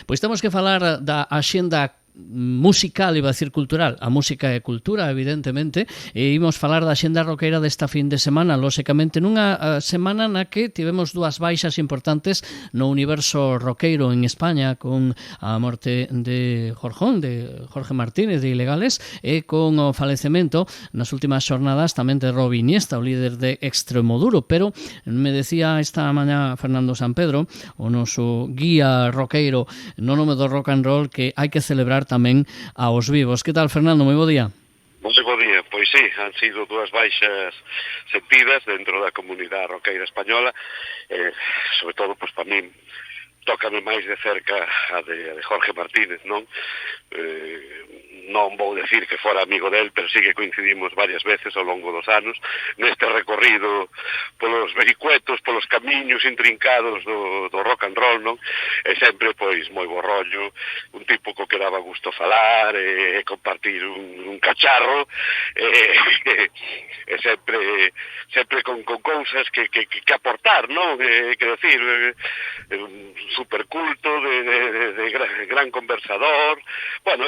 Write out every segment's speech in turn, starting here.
Pois temos que falar da axenda musical, iba a decir cultural. A música é cultura, evidentemente, e imos falar da xenda roqueira desta fin de semana, lóxicamente nunha semana na que tivemos dúas baixas importantes no universo roqueiro en España, con a morte de Jorge Martínez de Ilegales, e con o falecemento nas últimas xornadas tamén de Robi Iniesta, o líder de Extremoduro. Pero me decía esta mañá Fernando Sampedro, o noso guía roqueiro no nome do rock and roll, que hai que celebrar tamén aos vivos. Que tal, Fernando? Moi bo día. Moi bo día. Pois sí, han sido dúas baixas sentidas dentro da comunidade roqueira española, sobre todo, pois, para min tócame máis de cerca a de Jorge Martínez, non? Non vou decir que fora amigo del, pero sí que coincidimos varias veces ao longo dos anos neste recorrido polos vericuetos, polos camiños intrincados do rock and roll, non? E sempre, pois, moi bo rollo, un tipo co que daba gusto falar e compartir un cacharro, e sempre con cousas que aportar, non? Quero decir, un superculto, de gran conversador, bueno,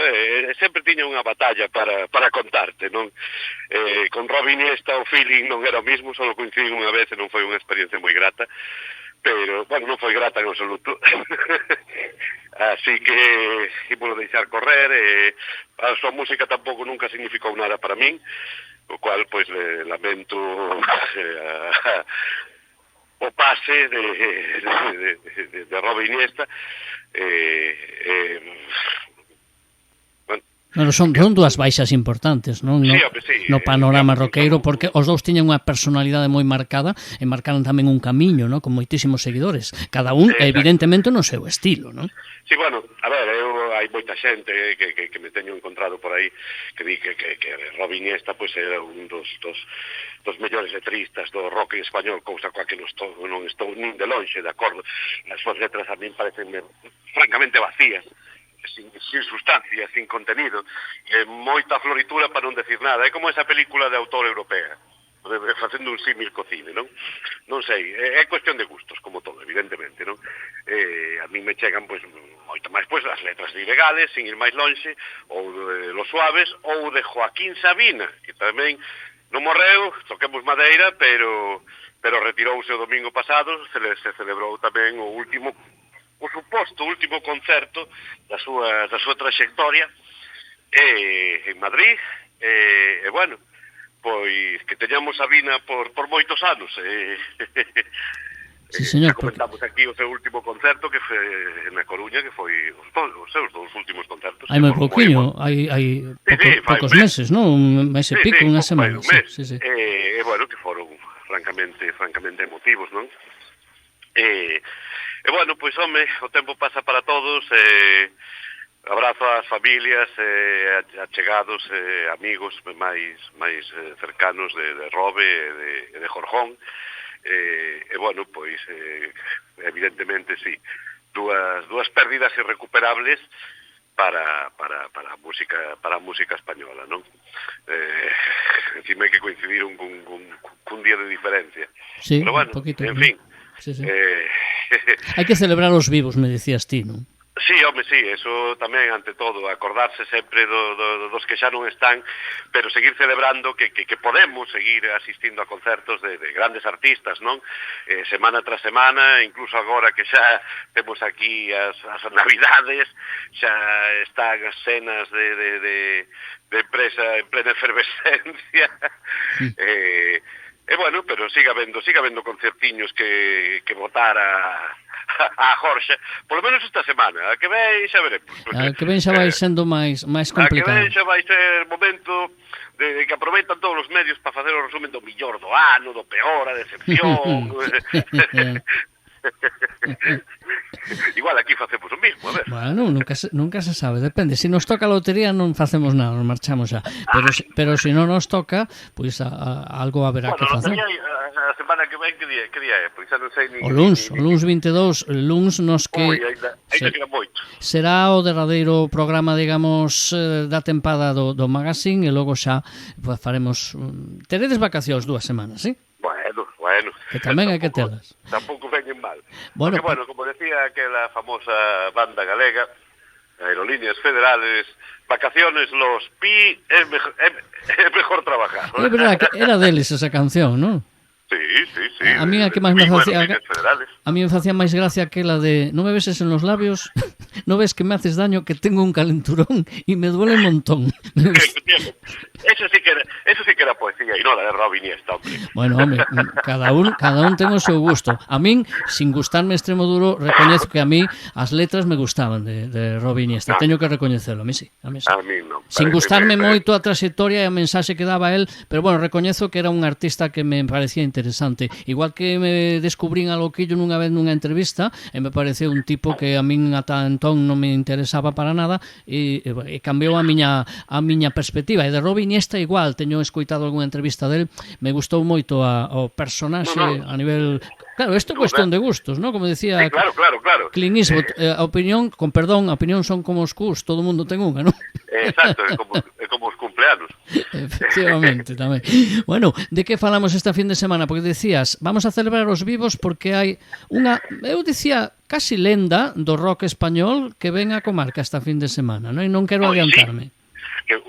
sempre tiña unha batalla para contarte, non? Con Robi Iniesta o feeling non era o mismo, só coincidín unha vez e non foi unha experiencia moi grata, pero, bueno, non foi grata en absoluto. Así que ímolo deixar correr, a súa música tampouco nunca significou nada para min, o cual, pois, lamento o pase de Robi Iniesta. Bueno, son dúas baixas importantes, non? Sí, sí, no panorama roqueiro, porque os dous tiñen unha personalidade moi marcada e marcaron tamén un camiño, non? Con moitísimos seguidores, cada un evidentemente no seu estilo, non? Sí, bueno, a ver, hai moita xente que me teño encontrado por aí que di que Robi Iniesta pois era un dos mellores letristas do rock en español, cousa coa que non estou nin de lonxe de acordo. As súas letras a min parecen francamente vacías, sin sustancia, sin contenido, moita floritura para non decir nada. É como esa película de autor europea, facendo un símil co cine, non? Non sei, é cuestión de gustos, como todo, evidentemente, non? A mí me chegan, pois, moito máis, pois, as letras de Ilegales, sin ir máis lonxe, ou de Los Suaves, ou de Joaquín Sabina, que tamén non morreu, toquemos madeira, pero retirouse o domingo pasado, se celebrou tamén o suposto último concerto da súa traxectoria en Madrid, e bueno, pois que teñamos a Sabina por moitos anos. Sí, señor, comentamos aquí o seu último concerto que foi na Coruña, que foi os seus dous últimos concertos. Hai moi pouquiño, hai poucos meses, non? Un mes e pico, unha semana. Sí. E bueno, que foron francamente emotivos, non? E bueno, pois, home, o tempo pasa para todos, abrazo ás familias, achegados, amigos máis cercanos de Robe e de Jorjón, e bueno, pois, evidentemente, sí, dúas pérdidas irrecuperables para a música española, non? Encima hai que coincidir cun día de diferencia. Sí, pero bueno, un poquito, en fin. Sí. Hai que celebrar os vivos, me decías ti, non? Sí, home, sí, eso tamén, ante todo, acordarse sempre dos que xa non están, pero seguir celebrando que podemos seguir asistindo a concertos de grandes artistas, non? Semana tras semana, incluso agora que xa temos aquí as Navidades, xa están as cenas de empresa en plena efervescencia, e bueno, pero siga habendo concertiños que votar a Jorge, polo menos esta semana. A que ven xa veremos. A que ven xa vai sendo máis complicado. A que ven xa vai ser momento de que aproveitan todos os medios para facer o resumen do millor do ano, do peor, a decepción. Igual aquí facemos o mismo, a ver. Bueno, nunca se sabe, depende. Se nos toca a lotería non facemos nada, nos marchamos xa. Pero se non nos toca, pois algo haberá que facer. A semana que ven, que día é? Pois xa non sei O luns 22, luns nos que... Ui, ainda queda moito. Será o derradeiro programa, digamos, da tempada do magazine, e logo xa faremos... Teredes vacacións 2 semanas, sí? Bueno, Bueno, que tamén hai que telas. Tampouco veñen mal. Bueno, Porque, como decía aquela famosa banda galega, Aerolíneas Federales, vacaciones los pi, es mejor trabajar. é verdade que era deles esa canción, non? Sí. A mí a que máis me facía a mí me facía máis gracia aquela de non me beses en los labios, non ves que me haces daño, que tengo un calenturón e me duele un montón. Eso sí que era poesía e non la de Robin Iniesta, hombre. Bueno, home, cada un ten o seu gusto. A min, sin gustarme extremo duro, recoñezo que a mí as letras me gustaban de Robin Iniesta. Teño que recoñecelo, a mí sí. A mí non. Sin gustarme moito a trayectoria e a mensaxe que daba él, pero bueno, recoñezo que era un artista que me parecía interesante. Igual que me descubrín a Loquillo nunha vez nunha entrevista, e me pareceu un tipo que a min ata entón non me interesaba para nada, e cambiou a miña perspectiva. E de Robin Iniesta igual, teño escoitado algunha entrevista del, me gustou moito o personaxe a nivel... Claro, isto é cuestión de gustos, ¿no? Como decía sí, claro. Clint Eastwood, a opinión son como os cus, todo mundo ten unha, ¿no? Exacto, é como os cumpleanos. Efectivamente, tamén. Bueno, de que falamos esta fin de semana? Porque decías, vamos a celebrar os vivos porque hai unha, eu dicía, casi lenda do rock español que ven a comarca esta fin de semana, non? E non quero adiantarme. Sí. Que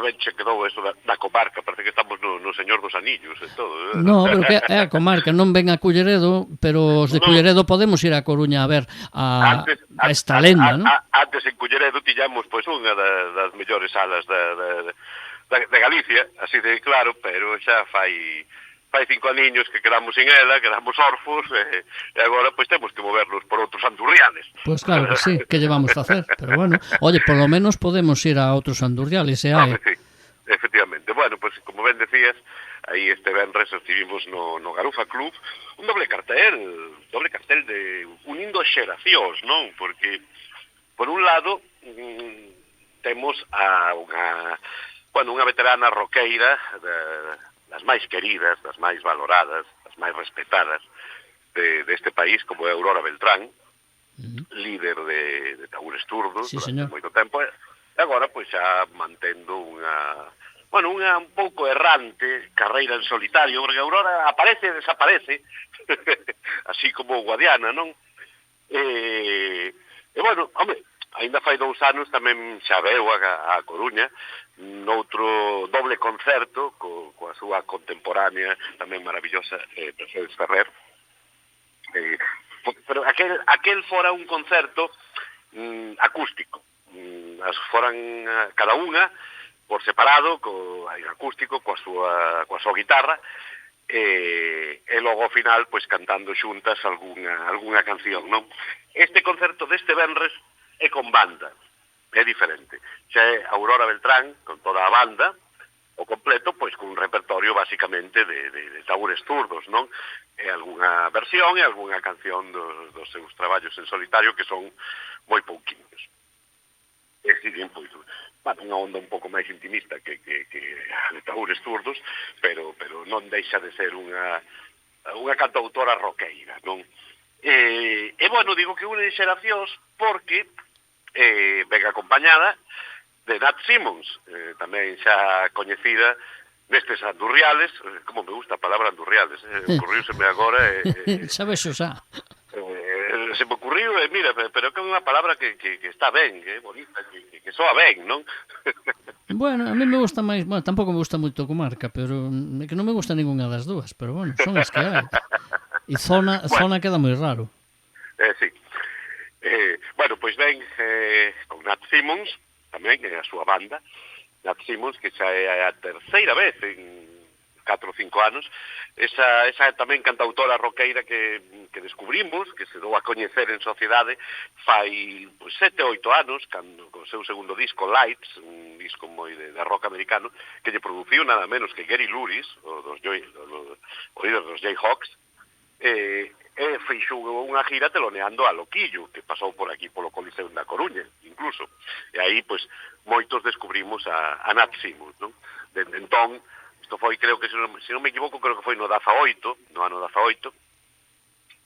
ben che quedou eso da comarca, parece que estamos no Señor dos Anillos e todo. No, pero que é a comarca, non ven a Culleredo, pero os de Culleredo podemos ir a Coruña a ver a esta lenda, non? Antes en Culleredo tiñamos pois unha das mellores salas de Galicia, así de claro, pero xa fai 5 aniños que quedamos sin ela, quedamos orfos, e agora pois temos que movernos por outros andurriales. Pois claro que sí, que llevamos a hacer, pero bueno, oye, por lo menos podemos ir a outros andurriales, e hai. Sí, efectivamente. Bueno, pois como ben decías, aí este venres estivimos no Garufa Club, un doble cartel de unindo xeracións, non? Porque, por un lado, temos a unha veterana roqueira das máis queridas, das máis valoradas, das máis respetadas deste país, como é Aurora Beltrán, líder de Tahures Zurdos durante moito tempo, e agora pois xa mantendo unha un pouco errante carreira en solitario, porque Aurora aparece e desaparece, así como Guadiana, non? E bueno, home, ainda fai 2 anos tamén xa veu a Coruña noutro doble concerto coa súa contemporánea tamén maravillosa Mercedes Ferrer, pero aquel fora un concerto acústico, foran cada unha por separado, acústico, coa súa guitarra, e logo ao final pois cantando xuntas algunha canción, non? Este concerto deste venres é con banda, é diferente. Xa é Aurora Beltrán, con toda a banda, o completo, pois con un repertorio basicamente de Tahures Zurdos, non? E algunha versión e algunha canción dos seus traballos en solitario que son moi pouquiños. E siguen, pois, unha onda un pouco máis intimista que de Tahures Zurdos, pero non deixa de ser unha cantautora roqueira, non? E bueno, digo que une xeracións porque ven acompañada de Nat Simmons, tamén xa coñecida nestes andurriales, como me gusta a palabra andurriales, ocurriuseme agora sabes xa se me ocurriu, mira, pero que é unha palabra que está ben, que é bonita, que soa ben, non? Bueno, a mí me gusta máis, bueno, tampouco me gusta moito comarca, pero é que non me gusta ninguna das dúas, pero bueno, son as que hai. E zona queda moi raro. Sí. Bueno, pois ben con Nat Simmons, tamén, a súa banda, Nat Simmons, que xa é a terceira vez en 4 ou 5 anos, esa tamén cantautora roqueira que descubrimos, que se dou a coñecer en sociedade fai 7 ou 8 anos, cando con o seu segundo disco, Lights, un disco moi de rock americano, que lle produciu nada menos que Gary Louris, o líder dos Jayhawks, fixo unha gira teloneando a Loquillo, que pasou por aquí polo Coliseo da Coruña, incluso. E aí, pois, moitos descubrimos a Nat Simmons, non? Dende entón, isto foi, creo que, se non me equivoco, creo que foi no ano 18,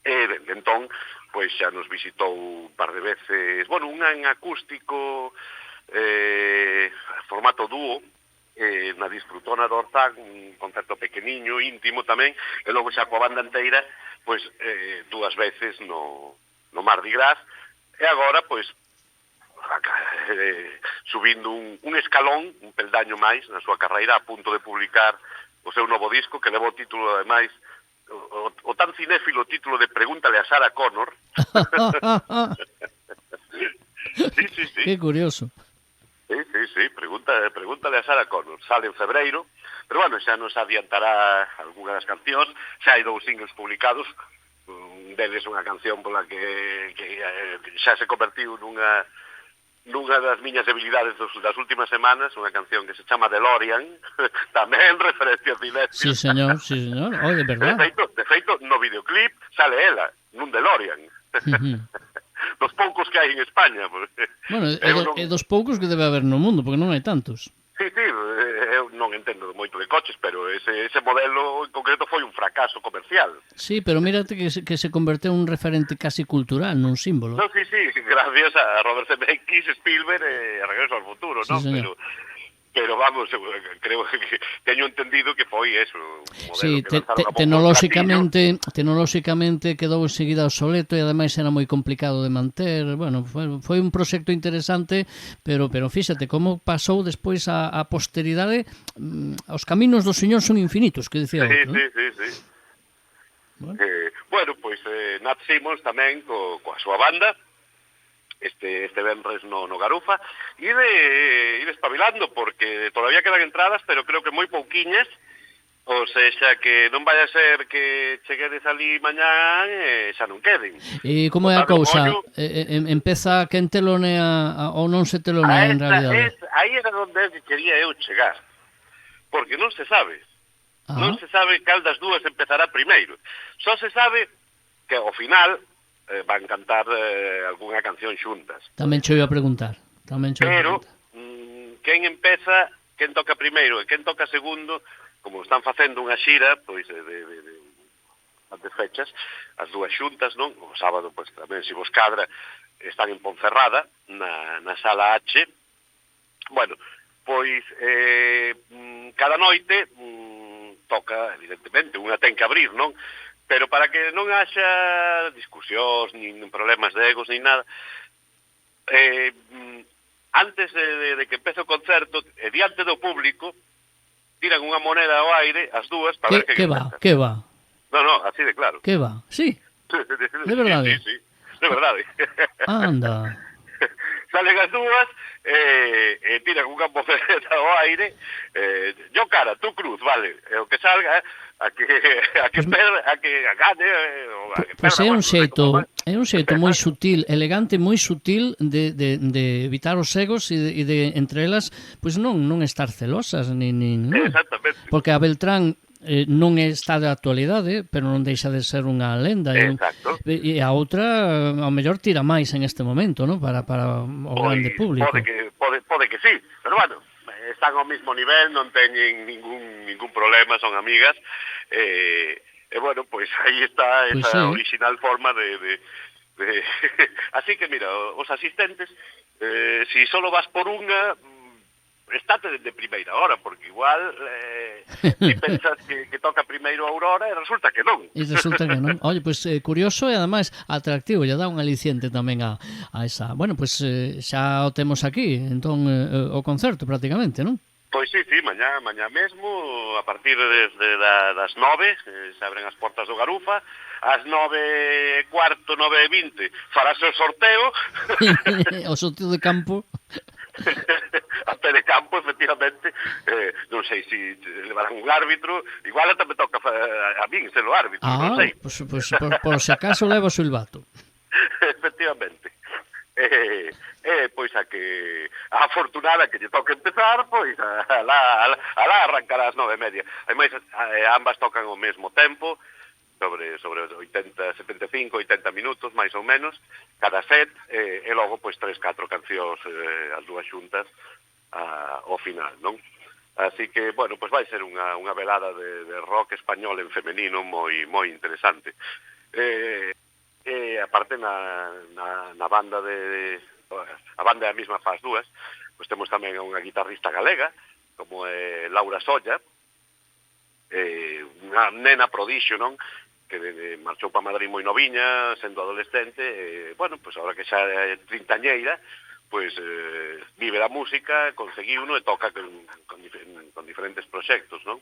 e dende entón, pois, xa nos visitou un par de veces, bueno, unha en acústico, formato dúo, na Disfrutona do Orzán, un concerto pequeniño, íntimo tamén, e logo xa coa banda inteira, pois, 2 veces no Mardi Gras, e agora, pois, subindo un escalón, un peldaño máis na súa carreira, a punto de publicar o seu novo disco, que leva o título, ademais, o tan cinéfilo título de Pregúntale a Sarah Connor. Sí. Qué curioso. Sí, pregúntale a Sarah Connor. Sale en febreiro, pero bueno, xa nos adiantará algunha das cancións. Xa hai 2 singles publicados, un deles unha canción pola que xa se convertiu nunha das miñas debilidades das últimas semanas, unha canción que se chama DeLorean, tamén referencia cinéfila. Sí, señor. De verdad. De feito, no videoclip sale ela, nun DeLorean. Dos poucos que hai en España. Bueno, é dos poucos que debe haber no mundo, porque non hai tantos. Sí, eu non entendo moito de coches, pero ese modelo en concreto foi un fracaso comercial. Sí, pero mírate que se converteu un referente casi cultural, nun símbolo. No, sí, gracias a Robert Zemeckis, Spielberg e Regreso al Futuro, sí, ¿no? Pero vamos, creo que teño entendido que foi eso, un modelo sí, que lanzaron tecnolóxicamente quedou enseguida obsoleto e ademais era moi complicado de manter. Bueno, foi un proxecto interesante, pero fíxate como pasou despois a posteridade. Os caminos do Señor son infinitos, que dicía outro. Sí. Bueno, pois Nat Simmons tamén coa súa banda, este venres no Garufa, ide espabilando, porque todavía quedan entradas, pero creo que moi pouquiñas, ou seja, que non vai a ser que cheguedes ali mañá e xa non queden. E como é a cousa? Empeza quen telonea ou non se telonea en realidade? Aí era onde quería eu chegar, porque non se sabe. Non se sabe cal das dúas empezará primeiro. Só se sabe que ao final van cantar algunha canción xuntas. Tamén che iba a preguntar. Pero quen empeza, quen toca primeiro e quen toca segundo, como están facendo unha xira, pois de fechas, as dúas xuntas, non? O sábado, pois tamén, se vos cadra, están en Ponferrada, na sala H. Bueno, pois cada noite toca, evidentemente, unha ten que abrir, non? Pero para que non haxa discusións, nin problemas de egos, nin nada, antes de que empece o concerto, diante do público, tiran unha moneda ao aire, as dúas, para ver que va? No, así de claro. Que va? Sí. De verdade? Sí, de verdade. Anda. Salen as dúas, tiran unha moneda ao aire, yo cara, tú cruz, vale, o que salga, a que gane, pois é un xeito moi sutil, elegante, moi sutil de evitar os egos e de entre elas, pois non estar celosas nin exactamente. Porque a Beltrán non está de actualidade, pero non deixa de ser unha lenda. Exacto. E a outra, ao mellor, tira máis en este momento, ¿no? Para o grande público. Pode que sí, pero bueno, están ao mismo nivel, non teñen ningún problema, son amigas, e bueno, pois aí está esa original forma de así que mira, os asistentes, si solo vas por unha, estate de primeira hora, porque igual si pensas que toca primeiro a Aurora e resulta que non. Oye, pois curioso e ademais atractivo, lle dá un aliciente tamén a esa. Bueno, pois xa o temos aquí, entón o concerto prácticamente, non? Pois sí, mañá mesmo, a partir das 9, se abren as portas do Garufa, ás 9:15, 9:20, farase o sorteo. O sorteo de campo. A pé de campo, efectivamente, non sei se levarán un árbitro, igual até me toca a min ser o árbitro, non sei. Pois por se acaso leva o silbato. Efectivamente. Pois a afortunada que lle toque empezar, pois alá arrancará ás 9:30. Ademais, ambas tocan ao mesmo tempo, sobre 75, 80 minutos, máis ou menos, cada set, e logo, pois, 3-4 cancións, as dúas xuntas, ao final, non? Así que, bueno, pois vai ser unha velada de rock español en femenino moi interesante. E aparte na banda a banda é a mesma faz dúas, pois temos tamén unha guitarrista galega, como Laura Solla, unha nena prodixio, non? Que marchou para Madrid moi noviña, sendo adolescente, bueno, pois agora que xa é trintañeira, pois vive da música, conseguiuno e toca con diferentes proxectos, non?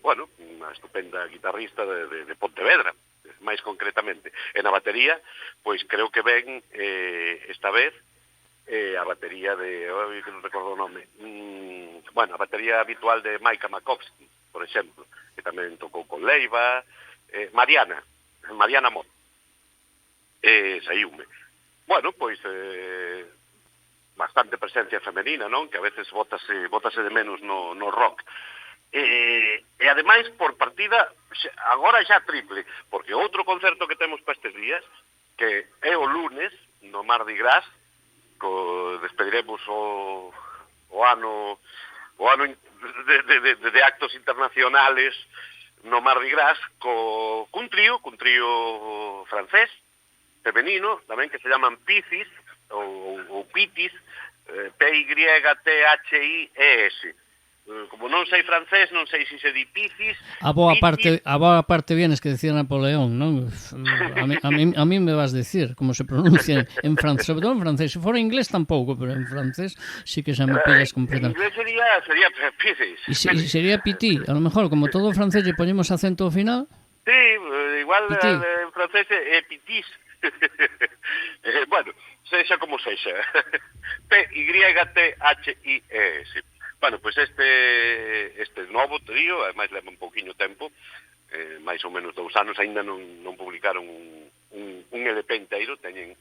Bueno, unha estupenda guitarrista de Pontevedra, máis concretamente. E na batería, pois creo que ven esta vez a batería de... que non recordo o nome. Bueno, a batería habitual de Maika Makovsky, por exemplo, que tamén tocou con Leiva, Mariana Mott, saíume. Bueno, pois bastante presencia femenina, non? Que a veces bótase de menos no rock. E ademais, por partida, agora xa triple, porque outro concerto que temos para estes días, que é o lunes, no Mardi Gras, despediremos o ano de actos internacionales no Mardi Gras cun trío francés femenino tamén que se llaman Pitis ou Pitis, P-Y-T-H-I-E-S. Como non sei francés, non sei se di Pitis. A boa parte vienes que decía Napoleón, non? A mí me vas decir como se pronuncia en francés, sobre todo en francés. Se fora inglés tampouco, pero en francés sí que xa me pillas completamente. En inglés sería Pitis. E sería Piti, a lo mejor, como todo francés lle poñemos acento ao final. Sí, igual en francés é Pitis. Bueno, sexa como sexa. P-Y-T-H-I-E-S. Bueno, pois este novo trío, ademais leva un pouquiño tempo, máis ou menos 2 anos, aínda non publicaron un LP inteiro, teñen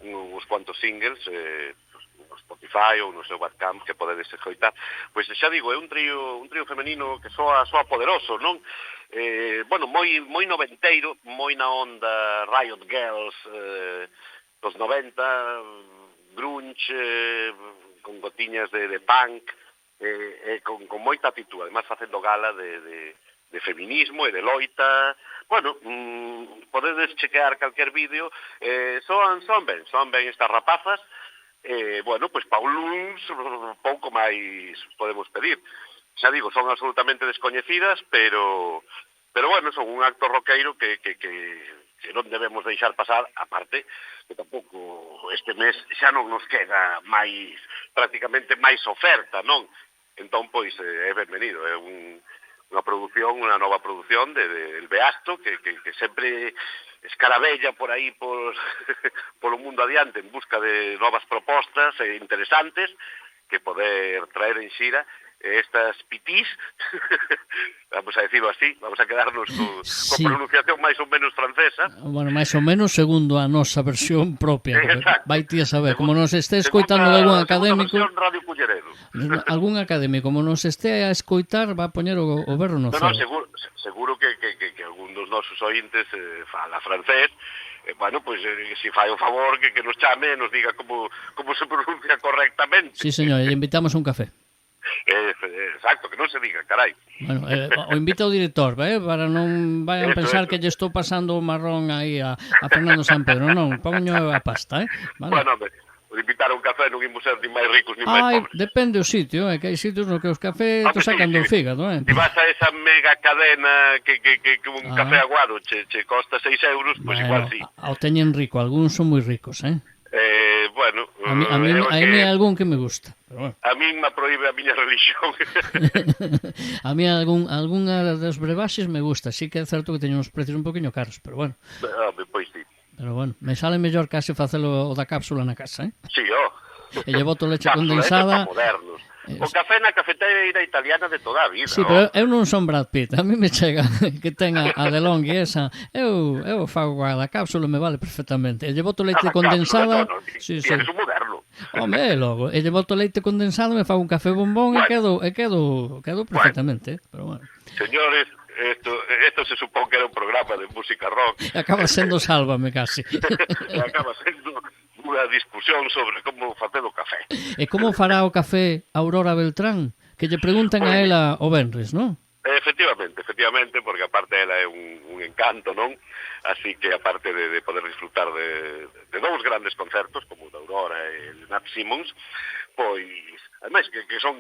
uns cuantos singles, no Spotify ou no seu Bandcamp que podedes escoitar. Pois xa digo, é un trío femenino que soa poderoso, non? Bueno, moi noventeiro, moi na onda Riot Girls dos 90, grunge, con gotiñas de punk, con moita actitud, además facendo gala de feminismo e de loita. Bueno, podedes chequear calquer vídeo, son ben estas rapazas. Bueno, pois pa un luns pouco máis podemos pedir. Xa digo, son absolutamente descoñecidas, pero bueno, son un acto roqueiro que non debemos deixar pasar, aparte que tampouco este mes xa non nos queda prácticamente máis oferta, non? Entón, pois, é benvenido, é unha nova produción del Beasto, que sempre escarabella por aí polo mundo adiante en busca de novas propostas interesantes que poder traer en xira. Estas pitís, vamos a decirlo así, vamos a quedarnos con pronunciación máis ou menos francesa. Bueno, máis ou menos segundo a nosa versión propia. Vai ti a saber, como nos este escoitando algún académico, algún académico, como nos este a escoitar, va a poñer o berro no cero. No, seguro que algún dos nosos ointes fala francés. Bueno, pois, se fai o favor que nos chame e nos diga como se pronuncia correctamente. Sí, señor, e invitamos un café. Exacto, que non se diga, carai. Bueno, o invita o director, para non vayan a pensar que lle estou pasando o marrón aí a Fernando San Pedro. Non, poño a pasta, vale. Bueno, o invitar a un café non imos ser ni máis ricos ni máis pobres. Depende o sitio, que hai sitios no que os cafés te sacan do fígado, Si vas a esa mega cadena que un café aguado che costa 6 euros, pois igual sí. O teñen rico, algúns son moi ricos, Bueno, a mí hai algún que me gusta, pero bueno. A mí me proíbe a miña religión. A mí algunha das brebaxes me gusta, sí que é certo que teñen uns precios un poquinho caros, pero bueno. Pois sí. Pero bueno, me sale mellor case facelo o da cápsula na casa, Sí, E lle boto leche condensada. Modernos. O café na cafeteira italiana de toda a vida. Sí, pero eu non son Brad Pitt. A mí me chega que ten a DeLonghi esa. Eu fago a da cápsula, me vale perfectamente. E lle boto leite condensada. Sí, eres un moderno. Home, logo. E lle boto leite condensado, me fago un café bombón e quedo perfectamente. Pero bueno. Señores, esto se supón que era un programa de música rock. Acaba sendo Sálvame casi. Acaba sendo unha discusión sobre como facer o café. E como fará o café Aurora Beltrán? Que lle preguntan a ela o venres, non? Efectivamente, porque aparte ela é un encanto, non? Así que aparte de poder disfrutar de dous grandes concertos, como o da Aurora e o Nat Simmons, pois, ademais que son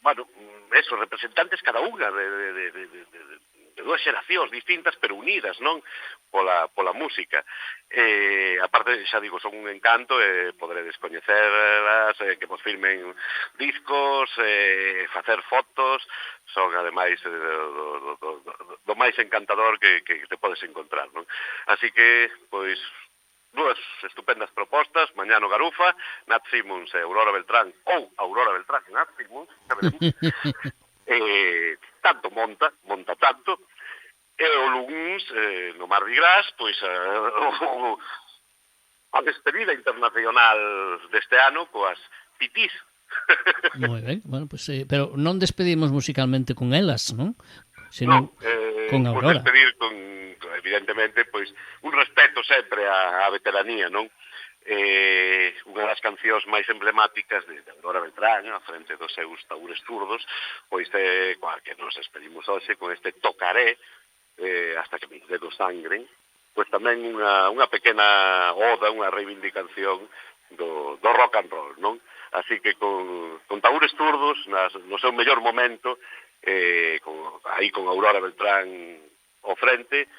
bueno, esos representantes cada unha de dúas xeracións distintas, pero unidas, non? Pola música. Aparte, xa digo, son un encanto, poderedes coñecerlas, que vos filmen discos, facer fotos, son, ademais, do máis encantador que te podes encontrar, non? Así que, pois, dúas estupendas propostas, mañá no Garufa, Nat Simmons e Aurora Beltrán, ou Aurora Beltrán e Nat Simmons, xa veremos. Tanto monta tanto, e o luns, no Mardi Gras, pois a despedida internacional deste ano coas Pitís. Moi ben, bueno, pues, pero non despedimos musicalmente con elas, non? Senón con Aurora. Despedir con, evidentemente, pois un respeto sempre á veteranía, non? Unha das cancións máis emblemáticas de Aurora Beltrán, a frente dos seus taúres zurdos, pois coa que nos despedimos hoxe con este Tocaré, hasta que mis dedos sangren, pois tamén unha pequena oda, unha reivindicación do rock and roll, non? Así que con taúres zurdos, no seu mellor momento, aí con Aurora Beltrán ao frente,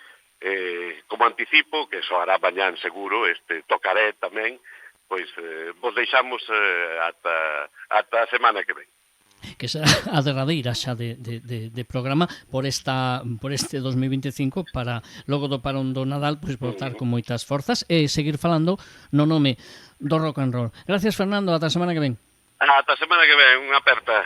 como anticipo, que soará mañán seguro, este Tocaré tamén, pois vos deixamos ata a semana que ven. Que será a derradeira xa de programa por este 2025 para logo do parón do Nadal pois voltar con moitas forzas e seguir falando no nome do rock and roll. Gracias, Fernando, ata a semana que ven. Ata a semana que ven, unha aperta.